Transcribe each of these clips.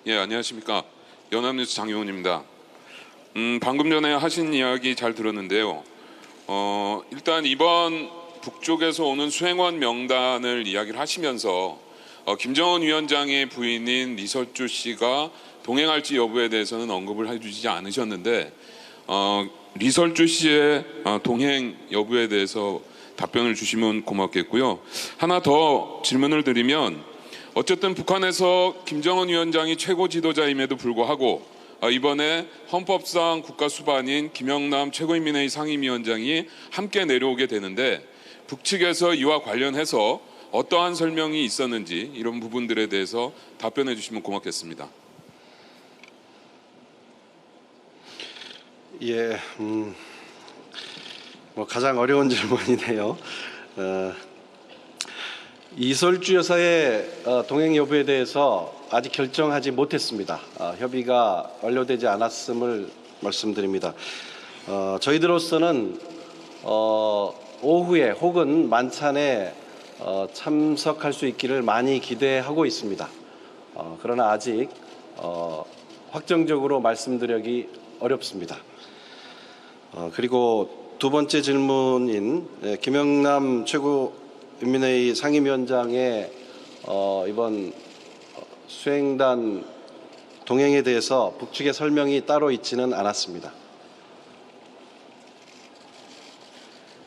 예, 안녕하십니까. 연합뉴스 장용훈입니다. 방금 전에 하신 이야기 잘 들었는데요. 일단 이번 북쪽에서 오는 수행원 명단을 이야기를 하시면서 김정은 위원장의 부인인 리설주 씨가 동행할지 여부에 대해서는 언급을 해주지 않으셨는데 리설주 씨의 동행 여부에 대해서 답변을 주시면 고맙겠고요. 하나 더 질문을 드리면 어쨌든 북한에서 김정은 위원장이 최고 지도자임에도 불구하고 이번에 헌법상 국가수반인 김영남 최고인민회의 상임위원장이 함께 내려오게 되는데 북측에서 이와 관련해서 어떠한 설명이 있었는지 이런 부분들에 대해서 답변해 주시면 고맙겠습니다. 예, 가장 어려운 질문이네요. 이설주 여사의 동행 여부에 대해서 아직 결정하지 못했습니다. 협의가 완료되지 않았음을 말씀드립니다. 저희들로서는 오후에 혹은 만찬에 참석할 수 있기를 많이 기대하고 있습니다. 그러나 아직 확정적으로 말씀드리기 어렵습니다. 그리고 두 번째 질문인 김영남 최고인민회의 상임위원장의 이번 수행단 동행에 대해서 북측의 설명이 따로 있지는 않았습니다.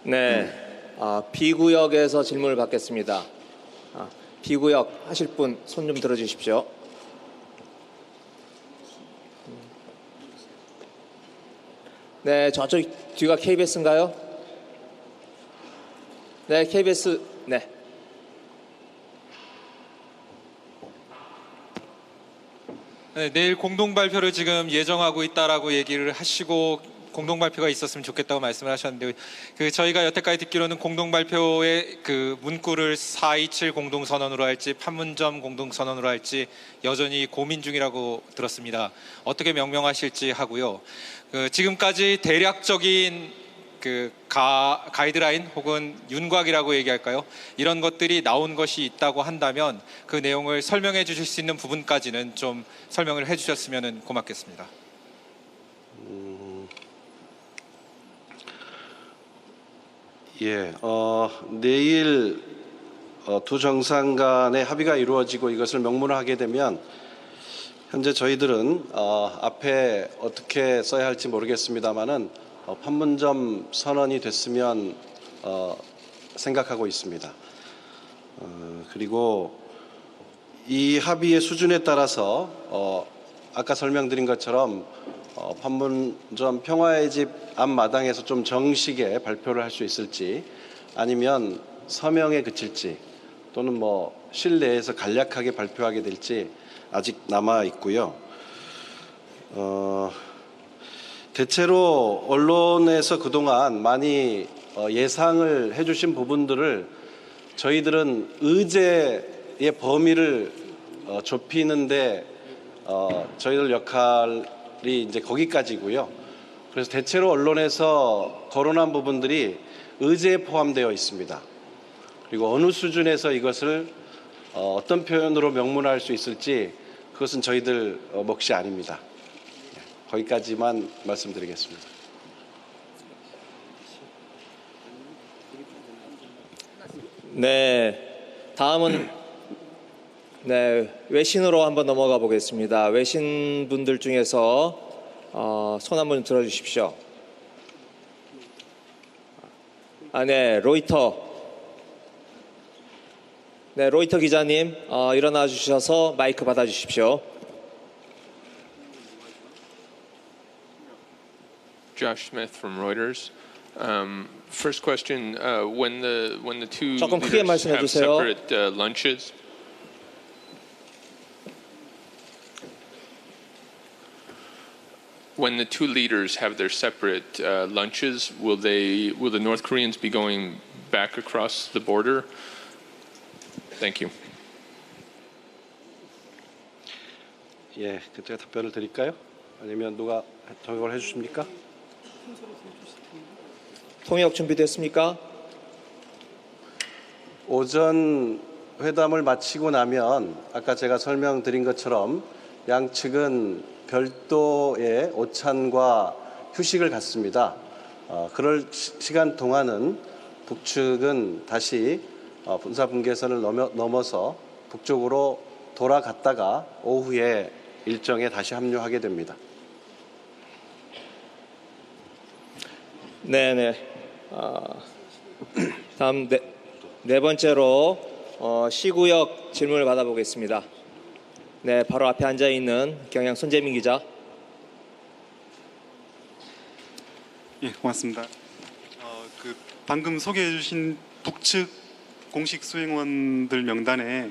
네, B구역에서 질문을 받겠습니다. B구역 하실 분 손 좀 들어주십시오. 네, 저쪽 뒤가 KBS인가요? 네, KBS. 네. 네, 내일 공동 발표를 지금 예정하고 있다라고 얘기를 하시고 공동 발표가 있었으면 좋겠다고 말씀을 하셨는데 저희가 여태까지 듣기로는 공동 발표의 그 문구를 4.27 공동 선언으로 할지 판문점 공동 선언으로 할지 여전히 고민 중이라고 들었습니다. 어떻게 명명하실지 하고요. 지금까지 대략적인 가이드라인 혹은 윤곽이라고 얘기할까요? 이런 것들이 나온 것이 있다고 한다면 그 내용을 설명해 주실 수 있는 부분까지는 좀 설명을 해 주셨으면 고맙겠습니다. 예, 내일 두 정상 간의 합의가 이루어지고 이것을 명문화하게 되면 현재 저희들은 앞에 어떻게 써야 할지 모르겠습니다만은 판문점 선언이 됐으면 생각하고 있습니다. 그리고 이 합의의 수준에 따라서 아까 설명드린 것처럼 판문점 평화의 집 앞마당에서 좀 정식에 발표를 할 수 있을지 아니면 서명에 그칠지 또는 실내에서 간략하게 발표하게 될지 아직 남아 있고요. 대체로 언론에서 그동안 많이 예상을 해주신 부분들을 저희들은 의제의 범위를 좁히는데 저희들 역할이 이제 거기까지고요. 그래서 대체로 언론에서 거론한 부분들이 의제에 포함되어 있습니다. 그리고 어느 수준에서 이것을 어떤 표현으로 명문화할 수 있을지 그것은 저희들 몫이 아닙니다. 거기까지만 말씀드리겠습니다. 네, 다음은 외신으로 한번 넘어가 보겠습니다. 외신 분들 중에서 손 한번 들어주십시오. 네, 로이터. 네, 로이터 기자님 일어나 주셔서 마이크 받아 주십시오. Josh Smith from Reuters. First question: when the two 조금 크게 leaders 말씀해 have 주세요. separate lunches, when the two leaders have their separate lunches, will the North Koreans be going back across the border? Thank you. 예, 제가 답변을 드릴까요? 아니면 누가 통역을 해주십니까? 통역 준비됐습니까? 오전 회담을 마치고 나면 아까 제가 설명드린 것처럼 양측은 별도의 오찬과 휴식을 갖습니다. 그럴 시간 동안은 북측은 다시 군사 분계선을 넘어서 북쪽으로 돌아갔다가 오후에 일정에 다시 합류하게 됩니다. 네네. 다음 네 번째로 시구역 질문을 받아보겠습니다. 네, 바로 앞에 앉아 있는 경향 손재민 기자. 예, 고맙습니다. 방금 소개해주신 북측 공식 수행원들 명단에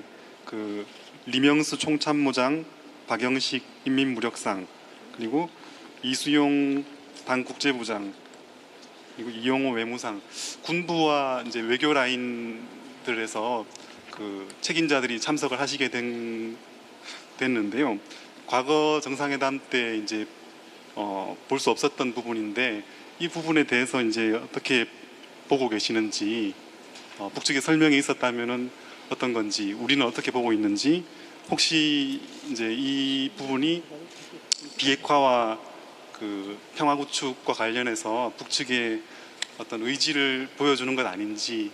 리명수 총참모장, 박영식 인민무력상, 그리고 이수용 당 국제부장, 그리고 이용호 외무상, 군부와 이제 외교 라인들에서 책임자들이 참석을 하시게 됐는데요. 과거 정상회담 때 이제 볼 수 없었던 부분인데 이 부분에 대해서 이제 어떻게 보고 계시는지, 북측에 설명이 있었다면은 어떤 건지, 우리는 어떻게 보고 있는지, 혹시 이제 이 부분이 비핵화와 평화 구축과 관련해서 북측의 어떤 의지를 보여주는 것 아닌지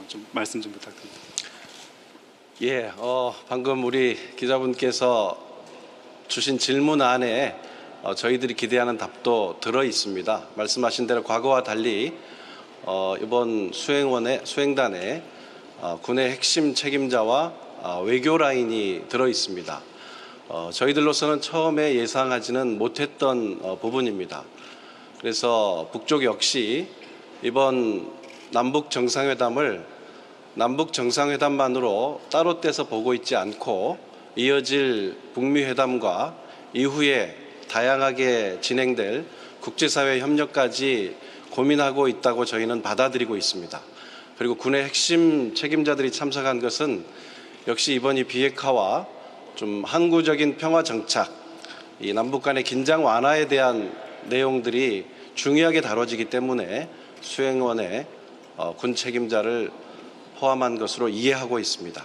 좀 말씀 좀 부탁드립니다. 예, 방금 우리 기자분께서 주신 질문 안에 저희들이 기대하는 답도 들어 있습니다. 말씀하신 대로 과거와 달리 이번 수행단에 군의 핵심 책임자와 외교 라인이 들어 있습니다. 저희들로서는 처음에 예상하지는 못했던 부분입니다. 그래서 북쪽 역시 이번 남북 정상회담을 남북 정상회담만으로 따로 떼서 보고 있지 않고 이어질 북미 회담과 이후에 다양하게 진행될 국제사회 협력까지 고민하고 있다고 저희는 받아들이고 있습니다. 그리고 군의 핵심 책임자들이 참석한 것은 역시 이번 이 비핵화와 좀 항구적인 평화 정착, 이 남북 간의 긴장 완화에 대한 내용들이 중요하게 다뤄지기 때문에 수행원의 군 책임자를 포함한 것으로 이해하고 있습니다.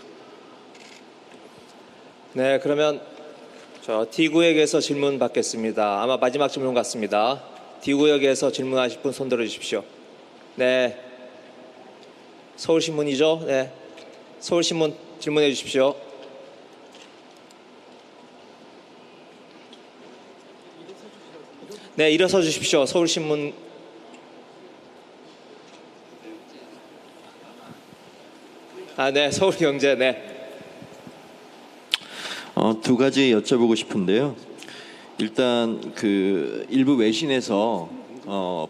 네, 그러면 저 D구역에서 질문 받겠습니다. 아마 마지막 질문 같습니다. D구역에서 질문하실 분 손 들어주십시오. 네, 서울신문이죠? 네, 서울신문 질문해 주십시오. 네, 일어서 주십시오. 서울신문. 네, 서울경제. 네. 두 가지 여쭤보고 싶은데요. 일단 일부 외신에서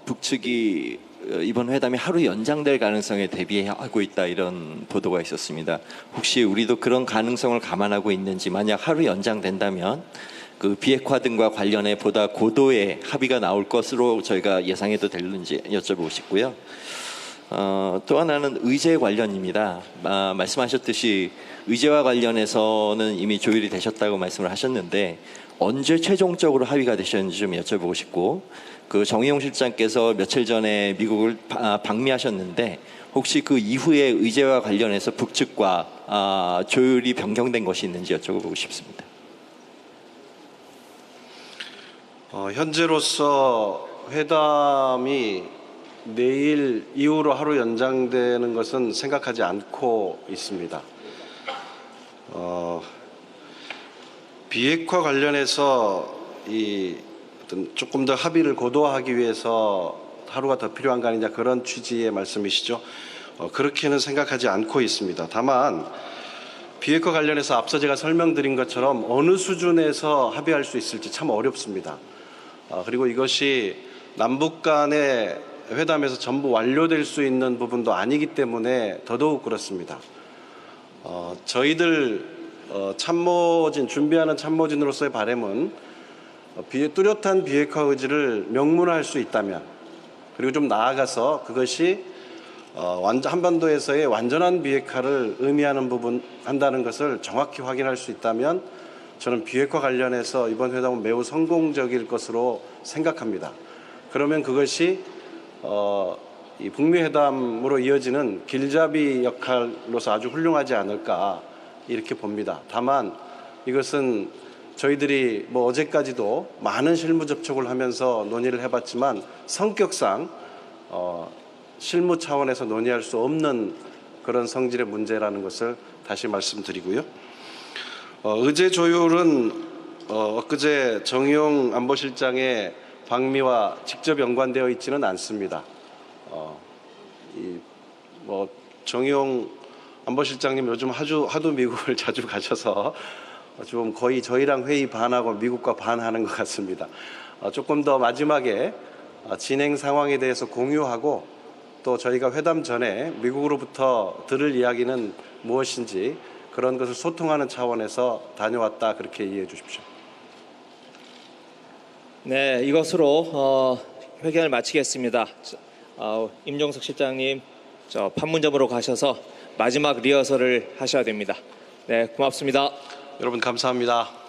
북측이 이번 회담이 하루 연장될 가능성에 대비하고 있다, 이런 보도가 있었습니다. 혹시 우리도 그런 가능성을 감안하고 있는지, 만약 하루 연장된다면 비핵화 등과 관련해 보다 고도의 합의가 나올 것으로 저희가 예상해도 되는지 여쭤보고 싶고요. 또 하나는 의제 관련입니다. 말씀하셨듯이 의제와 관련해서는 이미 조율이 되셨다고 말씀을 하셨는데 언제 최종적으로 합의가 되셨는지 좀 여쭤보고 싶고, 정의용 실장께서 며칠 전에 미국을 방미하셨는데 혹시 그 이후에 의제와 관련해서 북측과 조율이 변경된 것이 있는지 여쭤보고 싶습니다. 현재로서 회담이 내일 이후로 하루 연장되는 것은 생각하지 않고 있습니다. 비핵화 관련해서 조금 더 합의를 고도화하기 위해서 하루가 더 필요한 거 아니냐, 그런 취지의 말씀이시죠. 그렇게는 생각하지 않고 있습니다. 다만 비핵화 관련해서 앞서 제가 설명드린 것처럼 어느 수준에서 합의할 수 있을지 참 어렵습니다. 그리고 이것이 남북 간의 회담에서 전부 완료될 수 있는 부분도 아니기 때문에 더더욱 그렇습니다. 저희들 준비하는 참모진으로서의 바람은 뚜렷한 비핵화 의지를 명문화할 수 있다면, 그리고 좀 나아가서 그것이 한반도에서의 완전한 비핵화를 의미하는 한다는 것을 정확히 확인할 수 있다면 저는 비핵화 관련해서 이번 회담은 매우 성공적일 것으로 생각합니다. 그러면 그것이 이 북미 회담으로 이어지는 길잡이 역할로서 아주 훌륭하지 않을까, 이렇게 봅니다. 다만 이것은 저희들이 뭐 어제까지도 많은 실무 접촉을 하면서 논의를 해봤지만 성격상 실무 차원에서 논의할 수 없는 그런 성질의 문제라는 것을 다시 말씀드리고요. 의제 조율은 엊그제 정의용 안보실장의 방미와 직접 연관되어 있지는 않습니다. 정의용 안보실장님 요즘 하도 미국을 자주 가셔서 좀 거의 저희랑 회의 반하고 미국과 반하는 것 같습니다. 조금 더 마지막에 진행 상황에 대해서 공유하고 또 저희가 회담 전에 미국으로부터 들을 이야기는 무엇인지 그런 것을 소통하는 차원에서 다녀왔다 그렇게 이해해 주십시오. 네, 이것으로 회견을 마치겠습니다. 임종석 실장님, 판문점으로 가셔서 마지막 리허설을 하셔야 됩니다. 네, 고맙습니다. 여러분 감사합니다.